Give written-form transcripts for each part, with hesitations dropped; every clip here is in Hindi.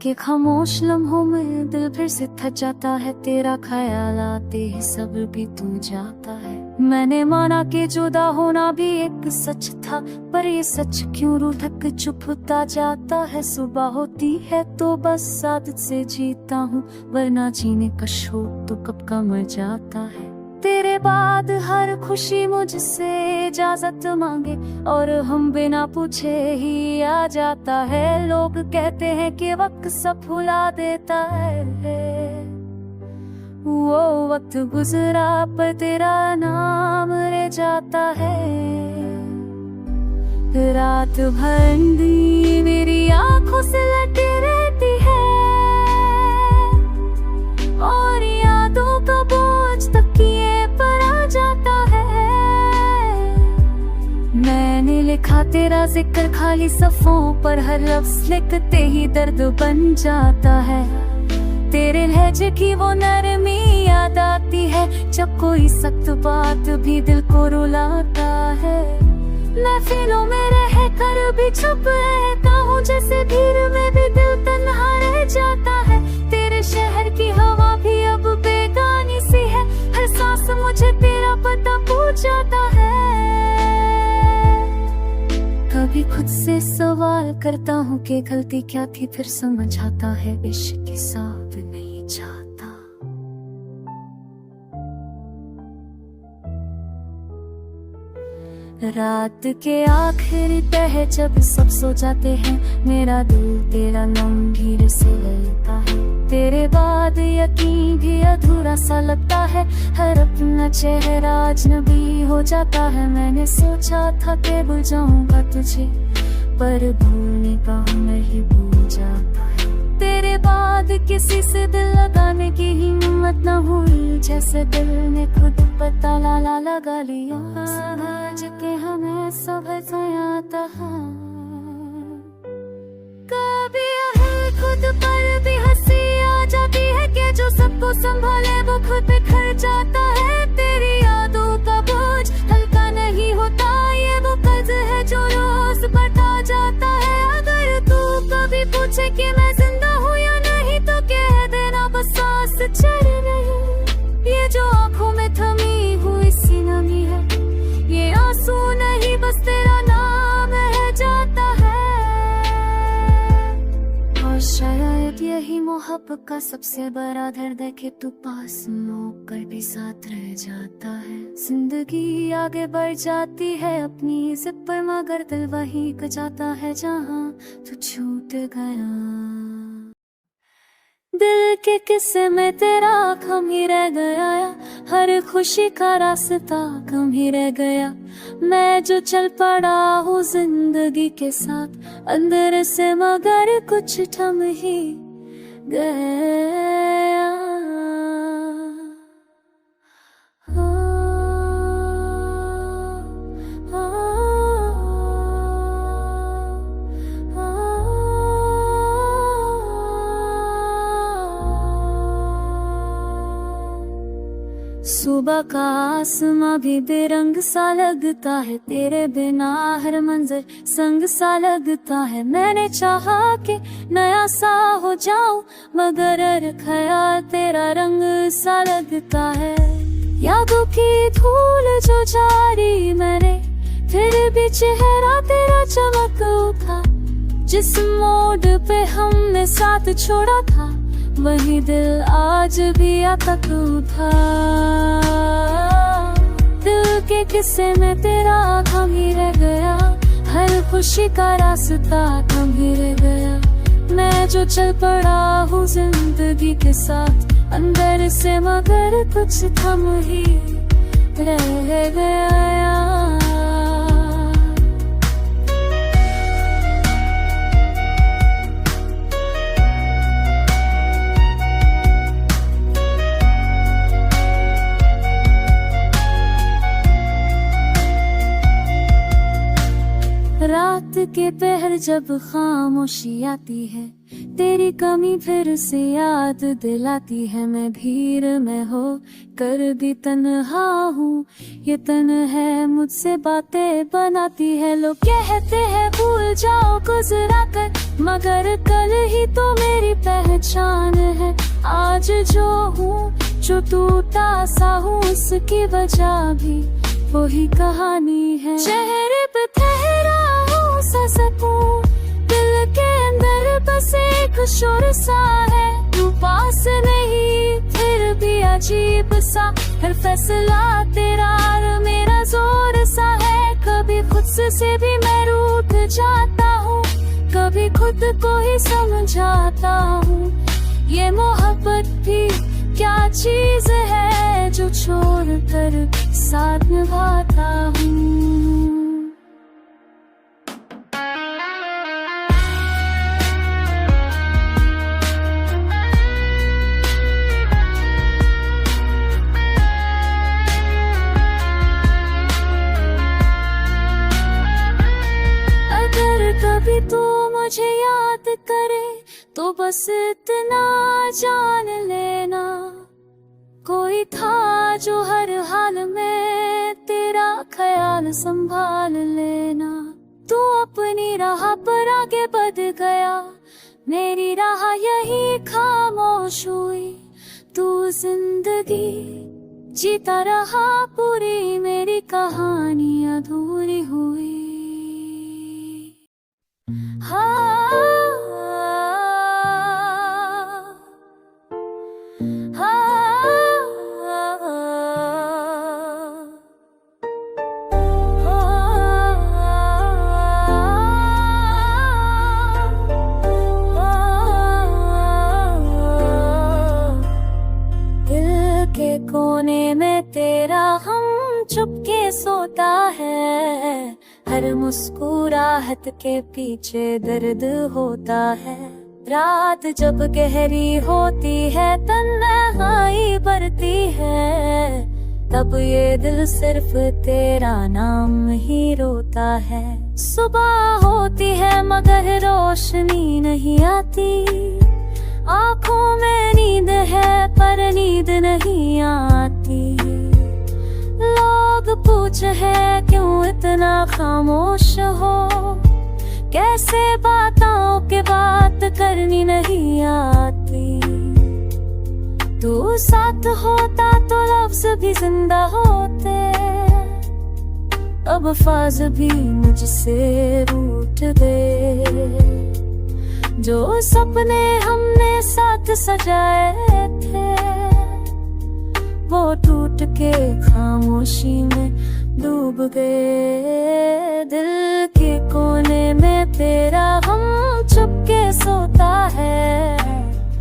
के खामोश लम्हों में दिल फिर से थक जाता है, तेरा ख्याल आते ही सब भी तू जाता है। मैंने माना कि जुदा होना भी एक सच था, पर ये सच क्यों रूठ के चुप होता जाता है। सुबह होती है तो बस आदत से जीता हूँ, वरना जीने का शौक तो कब का मर जाता है। तेरे बाद हर खुशी मुझसे इजाजत मांगे और हम बिना पूछे ही आ जाता है। लोग कहते हैं कि वक्त सब भुला देता है, वो वक्त गुजरा पर तेरा नाम रह जाता है। रात भर नींद मेरी आंखों से लटी रहती है और यादों का बोझ तकिए पर आ जाता है। मैंने लिखा तेरा जिक्र खाली सफ़ों पर, हर लफ्ज़ लिखते ही दर्द बन जाता है। तेरे लहजे की वो नरमी याद आती है, जब कोई सख्त बात भी दिल को रुलाता है। महफिलों में रह कर भी छुप रहता हूँ, जैसे भीड़ में भी दिल तन्हा रह जाता है। तेरे शहर की हवा भी अब बेगानी सी है, हर सांस मुझे तेरा पता पूछ जाता है। कभी खुद से सवाल करता हूँ कि गलती क्या थी, फिर समझ आता है इश्क हिसाब नहीं चाहता। रात के आखिरी पहर जब सब सो जाते हैं, मेरा दिल तेरा नाम धीरे से लेता है। तेरे बाद यकीन भी अधूरा सा लगता है, हर अपना चेहरा अजनबी हो जाता है। मैंने सोचा था कि भूल जाऊंगा तुझे, पर भूलने का नहीं भूल जाता है। तेरे बाद किसी से दिल लगाने की हिम्मत न हुई, जैसे दिल ने खुद पता लगा लिया। समझ के हमें सब आता है, कभी खुद पर भी हंसी आ जाती है कि जो सबको संभाले वो खुद बिखर जाता है। तेरी यादों का बोझ हल्का नहीं होता, ये वो कर्ज है जो रोज बढ़ता जाता है। अगर तू कभी पूछे कि मैं जिंदा हूँ या नहीं, तो कह देना बस सांस चढ़ रही। ये जो आंखों में थमी हुई सी नमी है, ये आंसू नहीं बस तेरा नाम रह जाता है। और शायद यही मोहब्बत का सबसे बड़ा दर्द है कि तू पास होकर भी साथ रह जाता है। जिंदगी आगे बढ़ जाती है अपनी जिद पर, मगर दिल वही जाता है जहाँ तू छूट गया। दिल के किस्से में तेरा कम ही रह गया, हर खुशी का रास्ता कम ही रह गया। मैं जो चल पड़ा हूँ जिंदगी के साथ, अंदर से मगर कुछ थम ही गया। सुबह का आसमां भी बेरंग सा लगता है, तेरे बिना हर मंजर संग सा लगता है। मैंने चाहा कि नया सा हो जाऊं, मगर हर ख्याल तेरा रंग सा लगता है। यादों की धूल जो जारी मैंने, फिर भी चेहरा तेरा चमक उठा। जिस मोड़ पे हमने साथ छोड़ा था, वही दिल आज भी अटक उठा। दिल के किस्से में तेरा थम ही रह गया, हर खुशी का रास्ता थम ही रह गया। मैं जो चल पड़ा हूँ जिंदगी के साथ, अंदर से मगर कुछ थम ही रह गया। रात के पहर जब खामोशी आती है, तेरी कमी फिर से याद दिलाती है। मैं भीड़ में हो कर भी तन्हा हूँ, ये तन है मुझसे बातें बनाती है। लोग कहते हैं भूल जाओ गुजरा कर, मगर कल ही तो मेरी आज जो हूँ, जो टूटा सा हूँ, उसकी वजह भी वही कहानी है। चेहरे पे ठहरा हूँ सा सकूं, दिल के अंदर बस एक शोर सा है। तू पास नहीं फिर भी अजीब सा, हर फैसला तेरा और मेरा जोर सा है। कभी खुद से भी मैं रूठ जाता हूँ, कभी खुद को ही समझाता हूँ। ये मोहब्बत भी क्या चीज है जो छोड़ कर साथ निभाता हूँ। कभी तू मुझे याद करे तो बस इतना जान लेना, कोई था जो हर हाल में तेरा ख्याल संभाल लेना। तू अपनी राह पर आगे बढ़ गया, मेरी राह यही खामोश हुई। तू जिंदगी जीता रहा पूरी, मेरी कहानी अधूरी हुई। दिल के कोने में तेरा हम चुपके सोता है, हर मुस्कुराहट के पीछे दर्द होता है। रात जब गहरी होती है, तन्हाई बढ़ती है, तब ये दिल सिर्फ तेरा नाम ही रोता है। सुबह होती है मगर रोशनी नहीं आती, आँखों में नींद है पर नींद नहीं आती। लोग पूछे है क्यों इतना खामोश हो, कैसे बताओ कि बात करनी नहीं आती। तू साथ होता तो लफ्ज भी जिंदा होते, अब अल्फाज भी मुझसे रूठ गए। जो सपने हमने साथ सजाए थे, वो टूट के खामोशी में डूब गए। दिल के कोने में तेरा हम चुपके सोता है,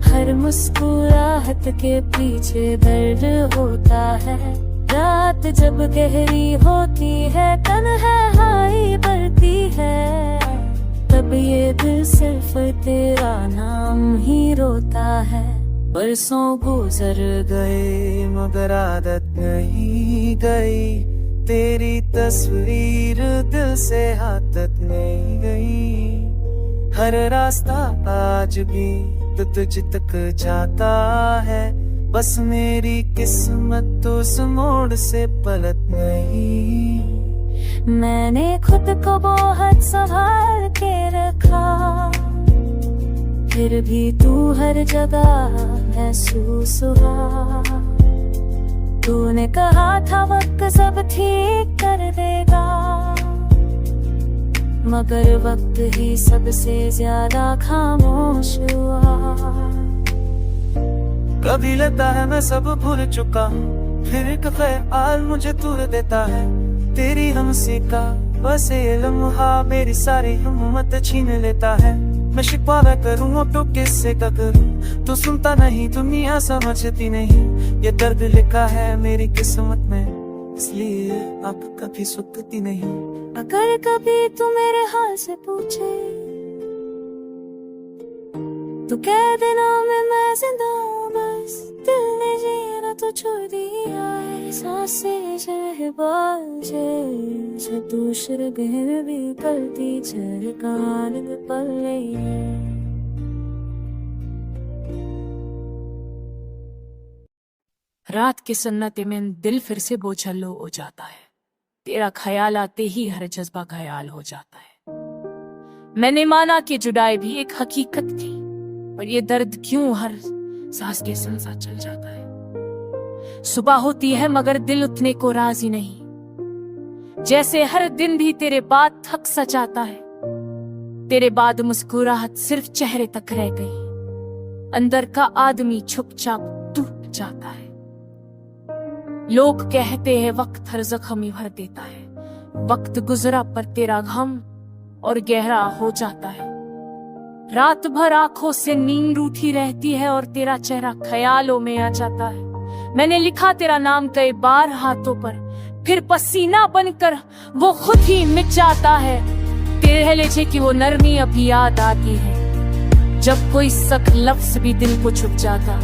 हर मुस्कुराहट के पीछे दर्द होता है। रात जब गहरी होती है, तन्हाई बढ़ती है, तब ये दिल सिर्फ तेरा नाम ही रोता है। बरसों गुजर गए मगर आदत नहीं गई, तेरी तस्वीर दिल से आदत नहीं गई। हर रास्ता आज भी तो तुझ तक जाता है, बस मेरी किस्मत तो उस मोड़ से पलट नहीं। मैंने खुद को बहुत संभाल के रखा, फिर भी तू हर जगह महसूस हुआ। तूने कहा था वक्त सब ठीक कर देगा, मगर वक्त ही सबसे ज्यादा खामोश हुआ। कभी लगता है मैं सब भूल चुका, फिर एक ख्याल मुझे तूर देता है। तेरी हमसी का बस ये लम्हा मेरी सारी हिम्मत छीन लेता है। मैं शिकवा करूँ तो किससे का करूँ, तू सुनता नहीं, दुनिया समझती नहीं। ये दर्द लिखा है मेरी किस्मत में, इसलिए आप कभी सुनती नहीं। अगर कभी तू मेरे हाल से पूछे तो कह देना मैं जिंदा हूँ, बस दिल ने जीना तो छोड़ दिया है। सांसें जहबाल जैसे दूसरे गहर भी करती झरकान पल रही है। रात के सन्नाटे में दिल फिर से बोझल हो जाता है, तेरा ख्याल आते ही हर जज्बा घायल हो जाता है। मैंने माना कि जुदाई भी एक हकीकत थी, पर ये दर्द क्यों हर सांस के संग साथ चल जाता है। सुबह होती है मगर दिल उठने को राजी नहीं, जैसे हर दिन भी तेरे बाद थक सा जाता है। तेरे बाद मुस्कुराहट सिर्फ चेहरे तक रह गई, अंदर का आदमी चुपचाप टूट जाता है। लोग कहते हैं वक्त हर जख्म ही भर देता है, वक्त गुजरा पर तेरा गम और गहरा हो जाता है। रात भर आंखों से नींद रूठी रहती है और तेरा चेहरा ख्यालों में आ जाता है। मैंने लिखा तेरा नाम कई बार हाथों पर, फिर पसीना बनकर वो खुद ही मिट जाता है। तेरे लहजे की वो नरमी अभी याद आती है, जब कोई सख्त लफ्ज भी दिल को छुप जाता।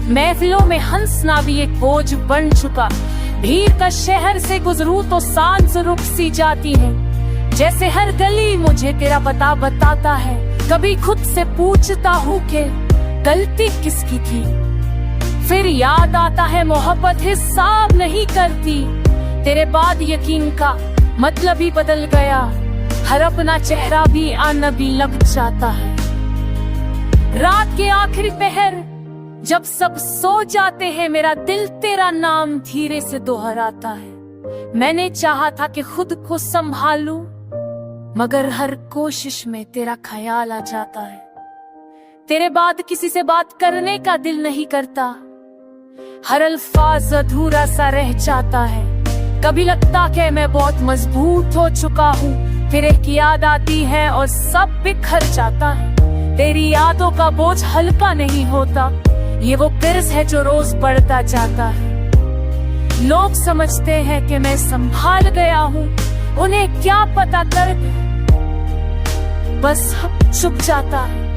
महफिलों में हंसना भी एक बोझ बन चुका, भीड़ का शहर से गुजरूं तो सांस रुक सी जाती है। जैसे हर गली मुझे तेरा पता बताता है, कभी खुद से पूछता हूँ कि गलती किसकी थी। फिर याद आता है मोहब्बत हिसाब नहीं करती। तेरे बाद यकीन का मतलब ही बदल गया, हर अपना चेहरा भी अनबी लग जाता है। रात के आखिरी पहर जब सब सो जाते हैं, मेरा दिल तेरा नाम धीरे से दोहराता है। मैंने चाहा था कि खुद को संभालूं, मगर हर कोशिश में तेरा ख्याल आ जाता है। तेरे बाद किसी से बात करने का दिल नहीं करता, हर अल्फाज अधूरा सा रह जाता है। कभी लगता कि मैं बहुत मजबूत हो चुका हूँ, फिर एक याद आती है और सब बिखर जाता है। तेरी यादों का बोझ हल्का नहीं होता, ये वो कर्ज है जो रोज बढ़ता जाता है। लोग समझते हैं कि मैं संभाल गया हूँ, उन्हें क्या पता दर्द बस छुप जाता है।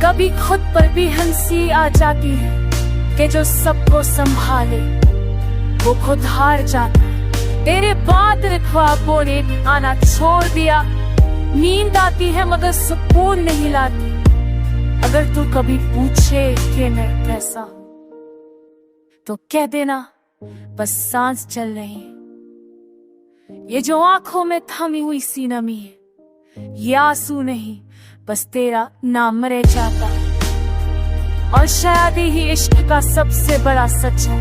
कभी खुद पर भी हंसी आ जाती है कि जो सबको संभाले वो खुद हार जाता है। तेरे बाद ख्वाबों ने आना छोड़ दिया, नींद आती है मगर सुकून नहीं लाती। अगर तू कभी पूछे कि मैं कैसा हूं तो कह देना बस सांस चल रही है। ये जो आंखों में थमी हुई सी नमी है, ये आंसू नहीं बस तेरा नाम रह जाता है। और शायद ही इश्क का सबसे बड़ा सच है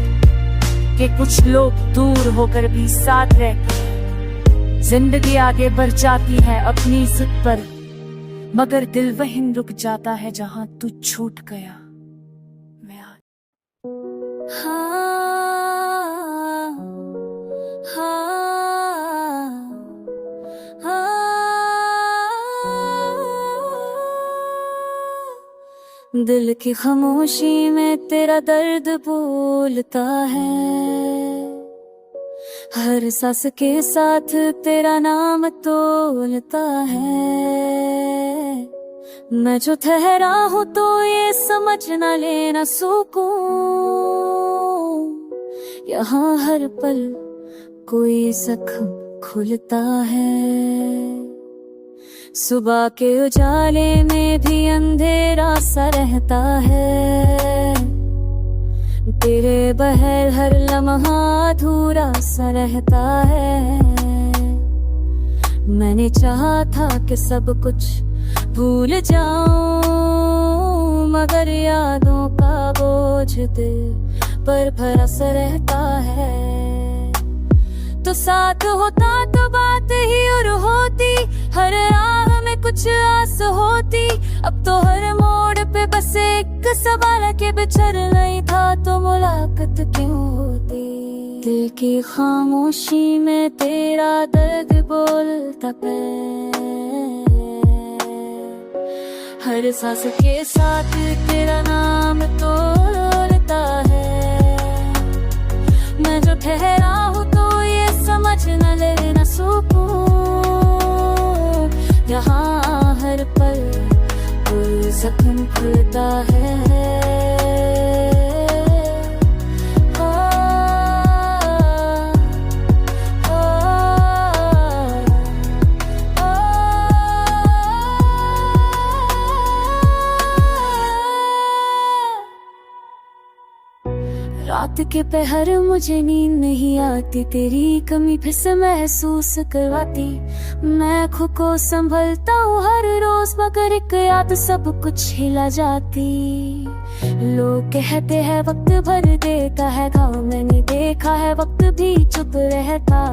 कि कुछ लोग दूर होकर भी साथ रहते हैं। जिंदगी आगे बढ़ जाती है अपनी जिद पर, मगर दिल वहीं रुक जाता है जहां तू छूट गया। मैं दिल की खामोशी में तेरा दर्द बोलता है, हर सांस के साथ तेरा नाम तोलता है। मैं जो ठहरा हूँ तो ये समझ ना लेना सुकून, यहाँ हर पल कोई जख्म खुलता है। सुबह के उजाले में भी अंधेरा सा रहता है, तेरे बहर हर लम्हा अधूरा सा रहता है। मैंने चाहा था कि सब कुछ भूल जाऊं, मगर यादों का बोझ दिल पर भरा सा रहता है। तो साथ होता तो बात ही और होती, हर राह में कुछ आस होती। अब तो हर मोड़ पे बस एक सवाल के बिछड़ नहीं था तो मुलाकात क्यों होती। दिल की खामोशी में तेरा दर्द बोलता है, हर सांस के साथ तेरा नाम तोलता है। मैं जो ठहरा हूँ तो ये समझ न लेना सुकून, यहाँ हर पल कोई जख्म खुलता है। रात के पहर मुझे नींद नहीं आती, तेरी कमी फिर से महसूस करवाती। मैं खुद को संभलता हूँ हर रोज, मगर एक याद सब कुछ हिला जाती। लोग कहते हैं वक्त भर देता है घाव, मैंने देखा है वक्त भी चुप रहता।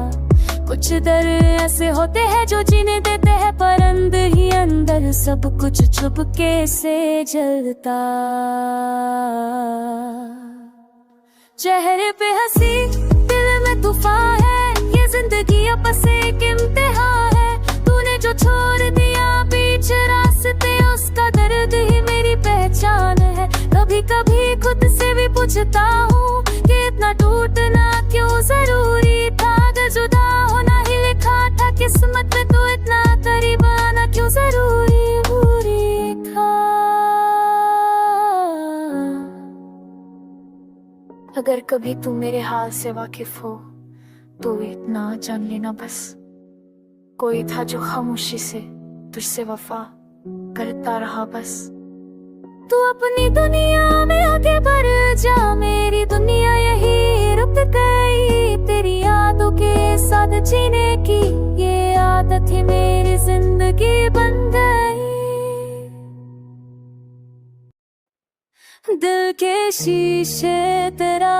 कुछ दर ऐसे होते हैं जो जीने देते हैं, पर अंदर ही अंदर सब कुछ चुपके से जलता। चेहरे पे हंसी, दिल में तूफान है, ये जिंदगी अब बस एक इम्तिहान है। तूने जो छोड़ दिया बीच रास्ते, उसका दर्द ही मेरी पहचान है। कभी कभी खुद से भी पूछता हूँ कि इतना टूटना क्यों जरूरी था। अगर जुदा होना ही लिखा था किस्मत में, तो इतना करीब आना क्यों जरूरी था। अगर कभी तू मेरे हाल से वाकिफ हो तो इतना जान लेना बस, कोई था जो खामोशी से तुझसे वफा करता रहा बस। तू अपनी दुनिया में आगे बढ़ जा, मेरी दुनिया यही रुक गई। तेरी यादों के साथ जीने की ये आदत ही मेरी जिंदगी बन गई। दिल के शीशे तेरा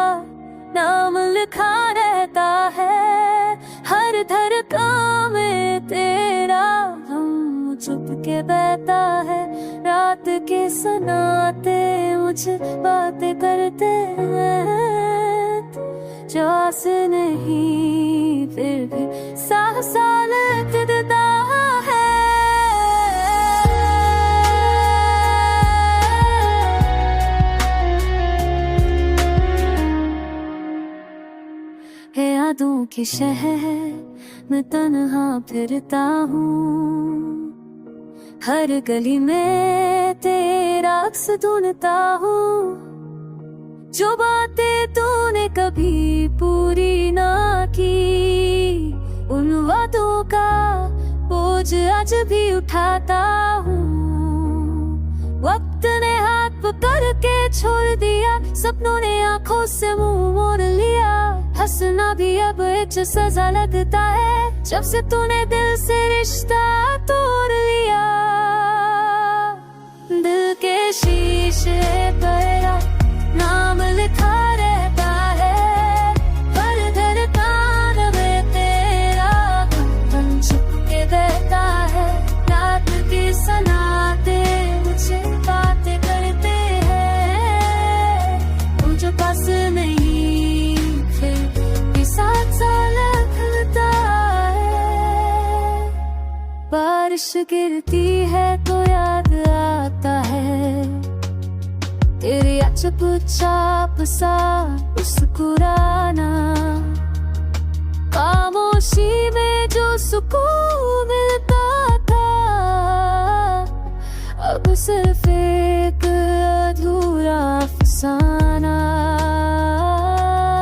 नाम लिखा रहता है, हर धड़कन में तेरा हम चुप के बहता है। रात के सनाते मुझे बातें करते हैं, जो आस नहीं फिर भी साह साल देता है। यादों के शहर में तन्हा फिरता हूँ, हर गली में तेरा अक्स ढूंढता हूँ। जो बातें तूने कभी पूरी ना की, उन वादों का बोझ आज भी उठाता हूँ। वक्त ने हाथ पकड़ के छोड़ दिया, सपनों ने आंखों से मुंह मोड़ लिया। हंसना भी अब एक सजा लगता है, जब से तूने दिल से रिश्ता तोड़ लिया। दिल के शीशे तेरा नाम लिखा रहता है, हर धड़कन में तेरा धड़कन छुप के रहता है। रात की सनाते मुझे बातें करते हैं, मुझे पास नहीं फिर भी साथ साल लगता है। बारिश गिरती है तो याद आता है, तेरी अचप चाप सा मुस्कुराना। खामोशी में जो सुकून मिलता था, अब सिर्फ एक अधूरा अफसाना।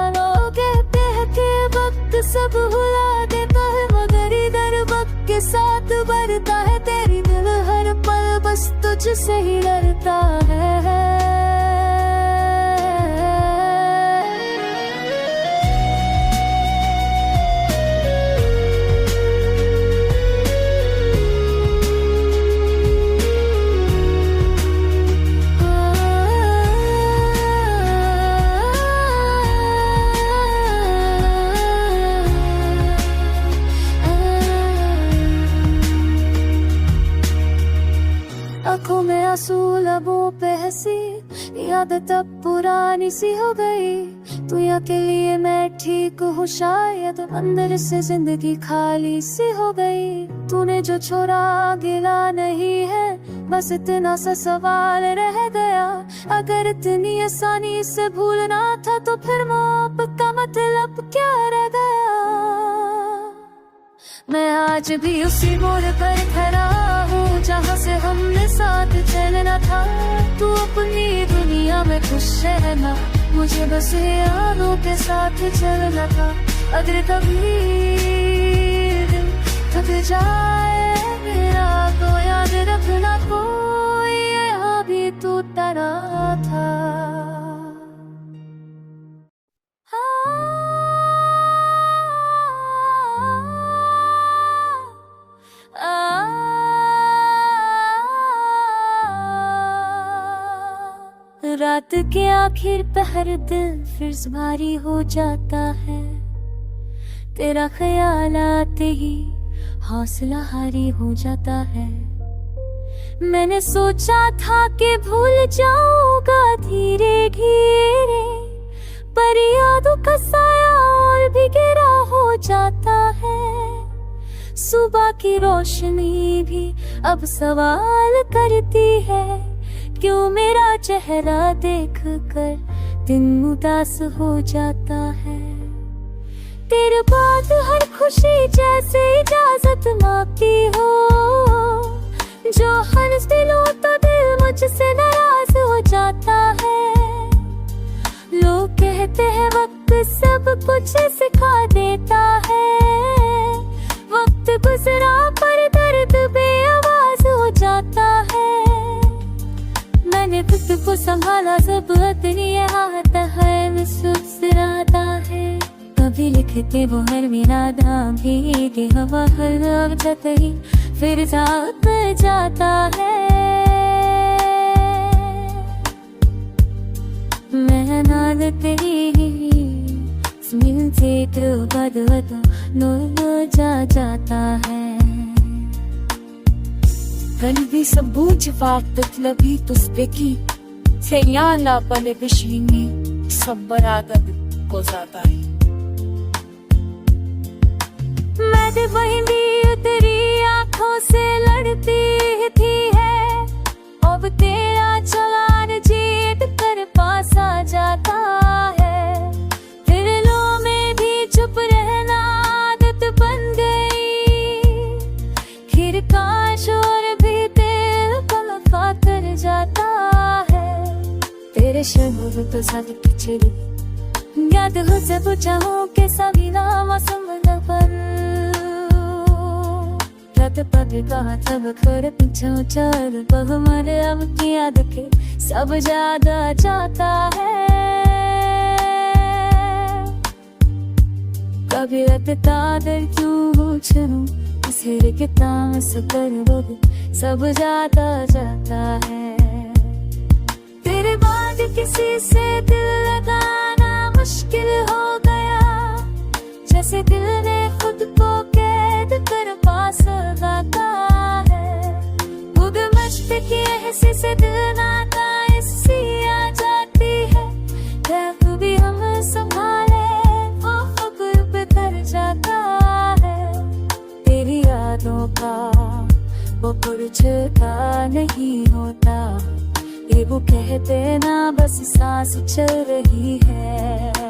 लोग कहते हैं कि वक्त सब भुला देता है, मगर इधर वक्त के साथ बढ़ता है। तेरी दिल हर पल बस तुझसे ही डरता है। आँखों में आंसू, लबों पे हंसी, याद तब पुरानी सी हो गई। तू अकेली मैं ठीक हूँ शायद, अंदर से जिंदगी खाली सी हो गई। तूने जो छोड़ा गिला नहीं है, बस इतना सा सवाल रह गया। अगर इतनी आसानी से भूलना था, तो फिर मोहब्बत का मतलब क्या रह गया। मैं आज भी उसी मोड़ पर खड़ा हूँ, जहाँ से हमने साथ चलना था। तू अपनी दुनिया में खुश रहना, मुझे बस यादों के साथ चलना था। अगर कभी दिल थक जाए मेरा, तो याद रखना कोई यहाँ भी तू डरा था। रात के आखिर पहर दिल फिर भारी हो जाता है, तेरा ख्याल आते ही हौसला हारी हो जाता है। मैंने सोचा था कि भूल जाऊंगा धीरे धीरे, पर यादों का साया और भी गहरा हो जाता है। सुबह की रोशनी भी अब सवाल करती है, क्यों मेरा चेहरा देख कर दिन उदास हो जाता है। तेरे बाद हर खुशी जैसे इजाजत मांगती हो, जो हर दिलों तो दिल मुझसे नाराज हो जाता है। लोग कहते हैं वक्त सब कुछ सिखा देता है, वक्त गुजरा पर दर्द बेआवाज हो जाता है। मैंने खुद को संभाला सब अपनी हाथ है मुस्कुराता है, कभी लिखते वो हर मेरा नाम भी कि हवा हर जाते ही फिर साथ जाता है। मैं तेरी मिलते तो बदलता नो जाता है। Qalbi sa buci vakit labi tuspeki, senyala pale bishini सब बरादत को जाता है। मैं तो वही भी तेरी आंखों से लड़ती थी है, अब तेरा चलान जीत कर पास आ जाता है। दिलों में भी चुप रहना आदत बन गई, खीर का शोर भी दिल को लफा कर जाता है। तेरे शब्द तो साथ पीछे याद हो जब चाहूं के सभी नाम पर रात पग कहा तब कर पीछे चल हमारे अब की याद के सब ज्यादा जाता है। कभी लगता दर क्यों छूं सिर के तामस कर वो सब जाता जाता है। तेरे बाद किसी से दिल लगाना मुश्किल हो गया, जैसे दिल ने खुद को कैद कर पास लगाता है। खुद मस्त की ऐसे से दिल नाता ऐसी आ जाती है, क्या भी हम संभाले वो खुद कर जाता है। तेरी यादों का वो कुछ का नहीं होता, ये वो कहते ना बस सांस चल रही है।